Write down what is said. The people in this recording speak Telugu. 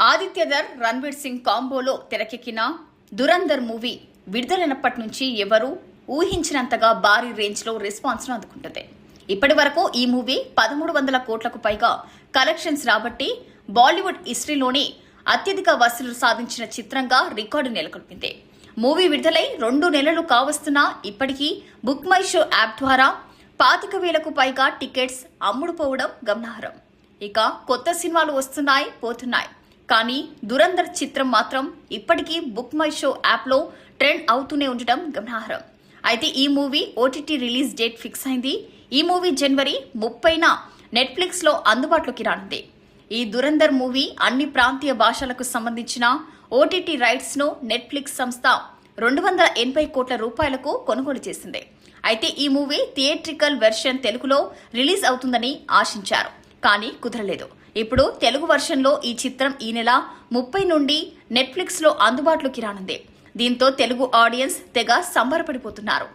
ఆదిత్యధర్ రణ్వీర్ సింగ్ కాంబోలో తెరకెక్కిన దురంధర్ మూవీ విడుదలైనప్పటి నుంచి ఎవరూ ఊహించినంతగా భారీ రేంజ్ లో రెస్పాన్స్ ను అందుకుంటుంది. ఇప్పటి వరకు ఈ మూవీ 1300 కోట్లకు పైగా కలెక్షన్స్ రాబట్టి బాలీవుడ్ హిస్టరీలోనే అత్యధిక వసూలు సాధించిన చిత్రంగా రికార్డు నెలకొల్పింది. మూవీ విడుదలై 2 నెలలు కావస్తున్నా ఇప్పటికీ బుక్ మై షో యాప్ ద్వారా 25,000కు పైగా టికెట్స్ అమ్ముడుపోవడం గమనార్హం. ఇక కొత్త సినిమాలు వస్తున్నాయి పోతున్నాయి, కానీ దురంధర్ చిత్రం మాత్రం ఇప్పటికీ బుక్ మై షో యాప్లో ట్రెండ్ అవుతూనే ఉండటం గమనార్హం. అయితే ఈ movie OTT release date fix అయింది. ఈ మూవీ జనవరి 30న నెట్ఫ్లిక్స్లో అందుబాటులోకి రానుంది. ఈ దురంధర్ మూవీ అన్ని ప్రాంతీయ భాషలకు సంబంధించిన ఓటీటీ రైట్స్ ను నెట్ఫ్లిక్స్ సంస్థ 280 కోట్ల రూపాయలకు కొనుగోలు చేసింది. అయితే ఈ మూవీ థియేట్రికల్ వెర్షన్ తెలుగులో రిలీజ్ అవుతుందని ఆశించారు, కానీ కుదరలేదు. ఇప్పుడు తెలుగు వర్షన్లో ఈ చిత్రం ఈ నెల 30 నుండి నెట్ఫ్లిక్స్లో అందుబాటులోకి రానుంది. దీంతో తెలుగు ఆడియన్స్ తెగ సంబరపడిపోతున్నారు.